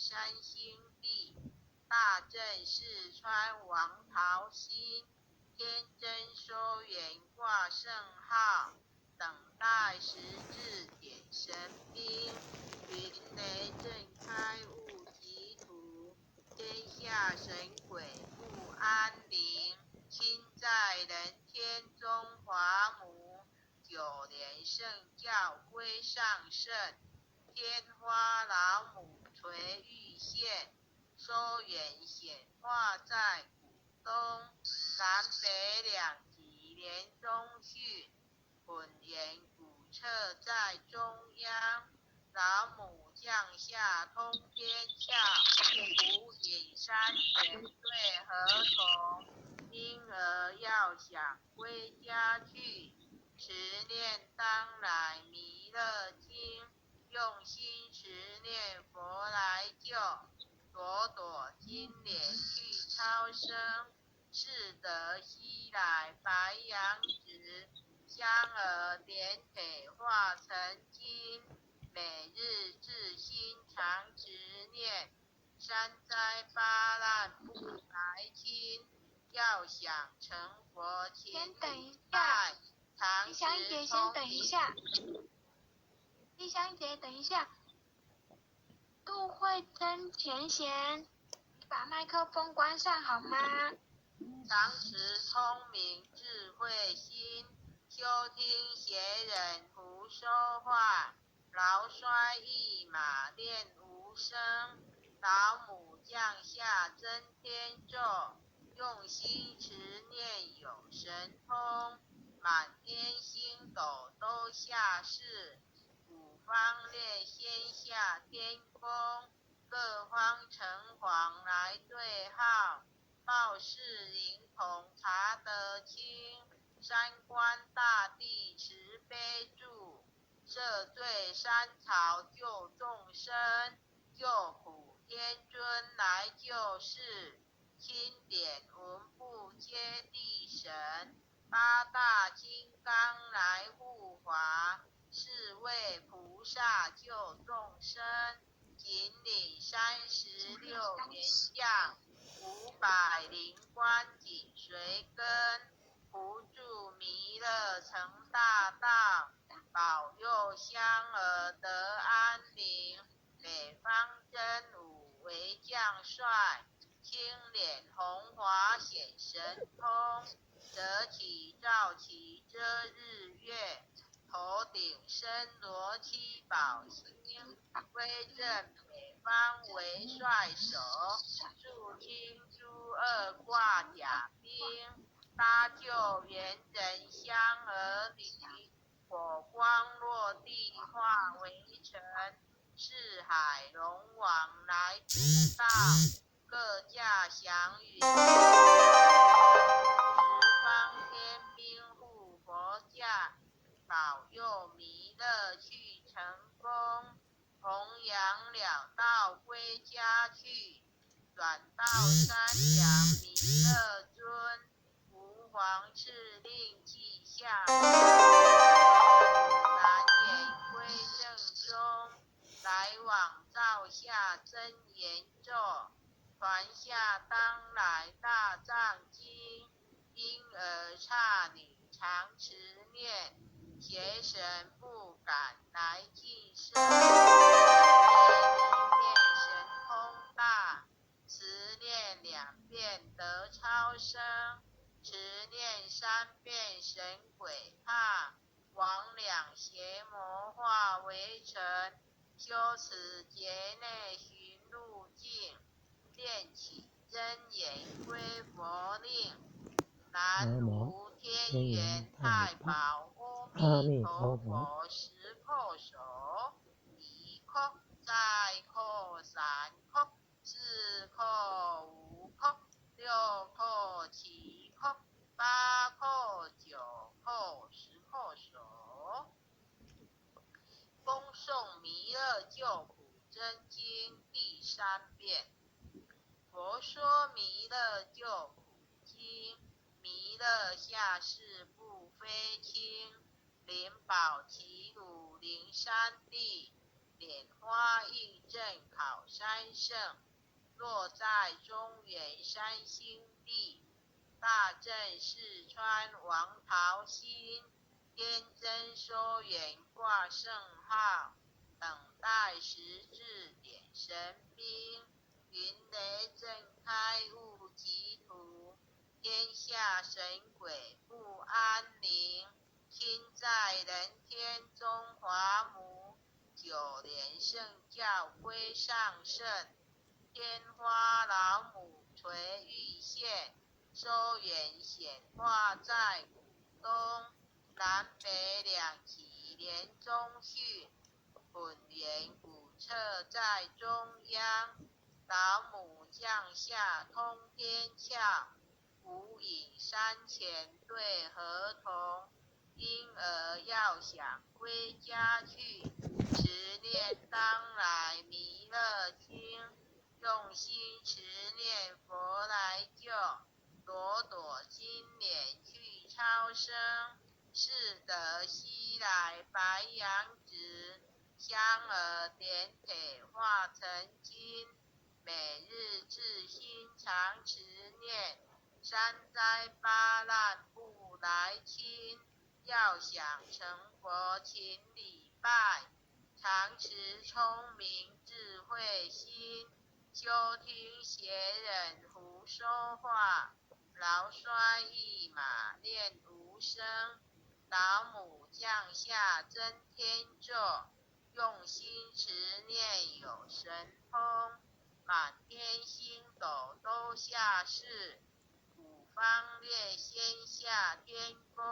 山兴地，大正四川王桃心，天真收元挂圣号，等待时至点神兵，云雷震开雾集土，天下神鬼不安宁，亲在人天中华母，九年圣教归上圣，天花老母垂玉线，收元显化在古东，南北两极连中训，混元古册在中央，老母降下通天窍，无影山泉对河童，婴儿要想归家去，持念当来弥勒经，用心持念佛来救，朵朵金莲去超生，是得西来白羊子，香儿点腿化成金，每日自心常持念，三灾八难不来侵，要想成佛前等待，常持先等一下，丽香姐等一下，杜慧珍前贤，你把麦克风关上好吗？常持聪明智慧心，休听邪人胡说话，劳衰一马练无声，老母降下真天咒，用心持念有神通，满天星斗都下世，五方列仙下天宫，各方城隍来对号，报事灵童查得清，三官大帝慈悲助，赦罪三朝救众生，救苦天尊来救世，钦点文部接地神，八大金刚来护法，四位菩萨救众生，引领36年将，500灵官紧随跟，扶助弥勒成大道，保佑香儿得安宁，北方真武为将帅，青脸红华显神通，折起照起遮日月，头顶身罗七宝星，威震北方为帅首，肃清诸恶挂甲兵，搭救元人香儿里，火光落地化为尘，四海龙王来主道，各驾祥云，十方天兵护佛驾，保佑弥勒去成功，弘扬了道归家去，转到山阳弥勒尊，吾皇敕令记下，南眼归正中，来往照下真言咒，传下当来大藏经，婴儿刹女常持念，邪神不敢来近身，一面神通大，持念2遍得超生，持念3遍神鬼怕，魍魉邪魔化为尘，修持劫内寻路径，念起真言归佛令，南无天元太保阿弥陀佛10叩首，1叩再叩3叩4叩5叩6叩7叩8叩9叩10叩首。恭诵弥勒救苦真经第3遍。佛说弥勒救苦经，弥勒下世不非轻，灵宝齐鲁灵山地，莲花印证考山三圣，落在中原山心地。大正四川王桃心，天真收远挂圣号，等待时至点神兵。云雷震开雾即土，天下神鬼不安宁。亲在人天中华母，九莲圣教归上圣。天花老母垂玉线，收远显化在古东。南北两极连中训，混元古册在中央。老母降下通天窍，无影山前对河童。婴儿要想归家去，持念当来弥勒经。用心持念佛来救，朵朵金莲去超生。是得西来白羊子，香儿点铁化成金。每日自心常持念，三灾八难不来侵。要想成佛请礼拜，常持聪明智慧心。休听邪人胡说话，劳衰一马练无声。老母降下真天咒，用心持念有神通。满天星斗都下世，五方列仙下天宫。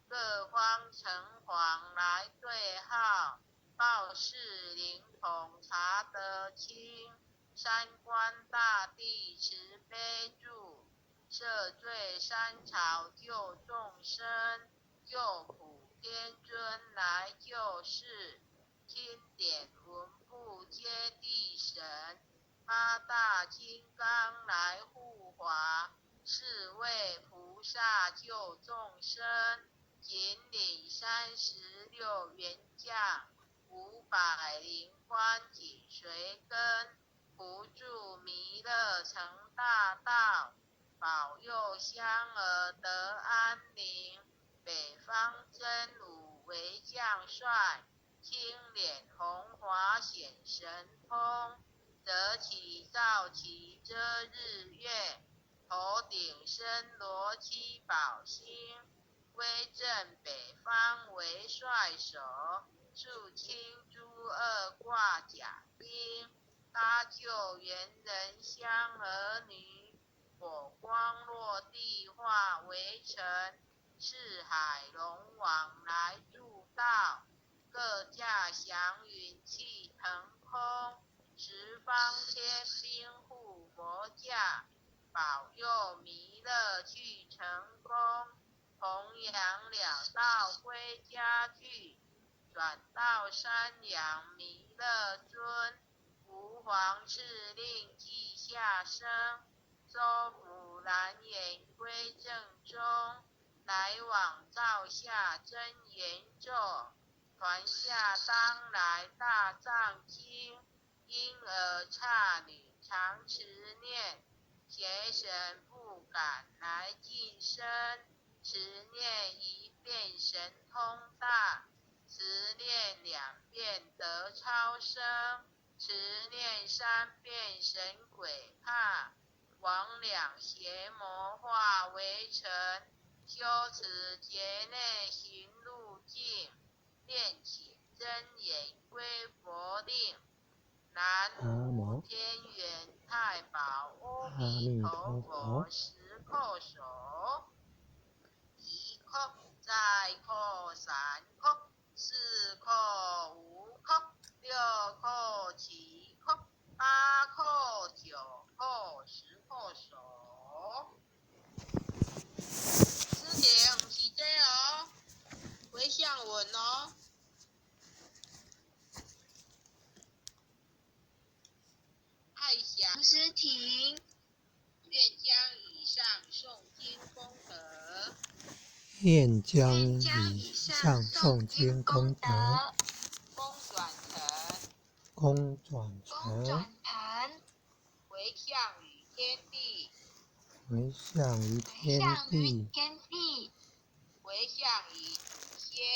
各方城隍来对号，报事灵统查得清。三官大帝慈悲助，赦罪三朝救众生。救苦天尊来救世，经典文部接地神。八大金刚来护华，四位菩萨救众生。引领36员将，500灵官紧随跟。扶助弥勒成大道，保佑香儿得安宁。北方真武为将帅，青脸红华显神通。得起照其遮日月，头顶身罗七宝星。威震北方为帅首，肃清诸恶挂甲兵。搭救猿人香儿女，火光落地化为尘。四海龙王来助道，各驾祥云气腾空。十方天兵护佛驾，保佑弥勒去成功。弘扬两道归家去，转到山阳弥勒尊。吾皇敕令记下生，周福南延归正中。来往照下真言咒，传下当来大藏经。婴儿刹女常持念，邪神不敢来近身。持念一遍神通大，持念2遍得超生。持念3遍神鬼怕，魍魉邪魔化为尘。修持劫内行路径，念起真言归佛令。南无天元太保阿弥陀佛，10叩首。1叩再叩3叩4叩5叩6叩7叩8叩9叩10叩首。师婷是这哦，回向文哦。爱想师婷，愿将以上诵经功德，愿将以上诵经功德功转成功转成回向于天地，回向于天向于地，天地，回向于祖先，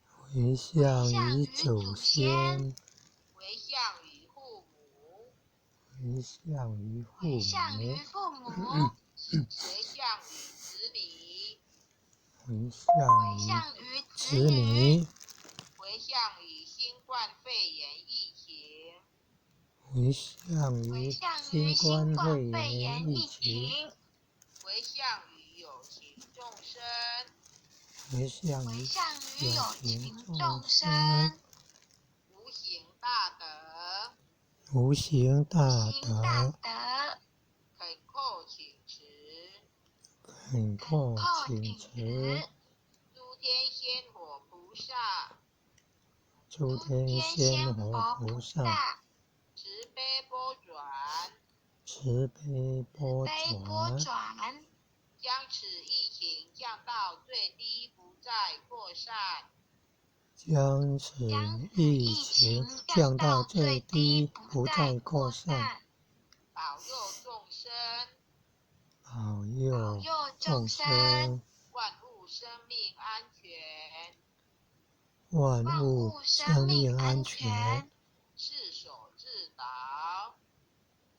回向于祖先，回向于父母，回向于父回向于母，父母，回向于子女，回回向于向于子子女，女，回向于新冠肺炎疫情，回向于回向新于新冠冠肺肺炎疫炎疫情，情，回向于有情众生，回向于回向于有有情情众众生，生，无形大德，无形大行大德，德，恳叩请辞，恳叩叩请请辞，辞，诸天仙火菩萨，诸诸天天仙仙佛佛菩菩萨，萨，慈悲波转，慈悲波悲波转，转，将此疫情降到最低，不再扩散，将此将疫疫情情降降到到最最低，低，不不再再扩扩散，散，保佑众生，保保佑佑众众生，生，万物生命安全，万万物物生生命命安安全，全，是所自导，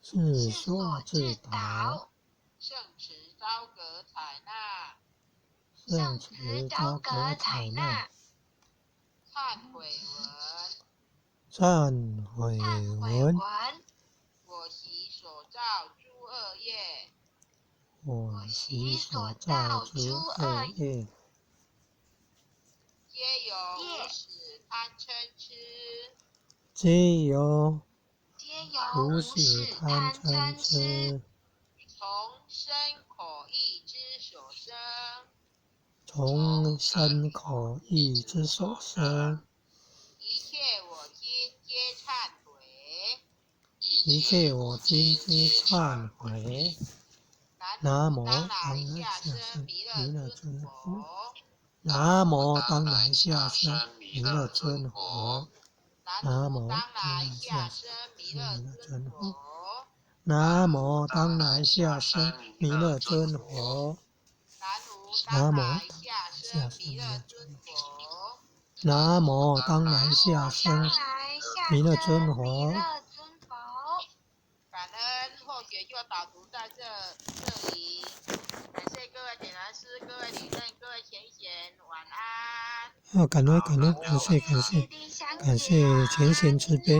是是所所自自导，导，圣慈昭格采纳，圣圣慈慈昭昭格格采采纳，纳，忏悔文，忏悔忏悔文，文，我习所造诸恶业，我习习所所造造诸诸恶恶业，皆由无始贪嗔痴，皆由皆由无无始始贪贪嗔嗔痴，痴，从身口意之所生，从身口意之所生，一切我今皆忏悔。一切我今皆忏悔。南无当来下生弥勒尊佛。南无当来下生弥勒尊佛。南无当来下生弥勒尊佛。南无当来下生弥勒尊佛。南无当来下生弥勒尊佛。南无当来下生弥勒尊佛。感恩后学就导读在这里，感谢各位点燃师、各位领任、各位前贤，晚安。感恩，感谢前贤慈悲。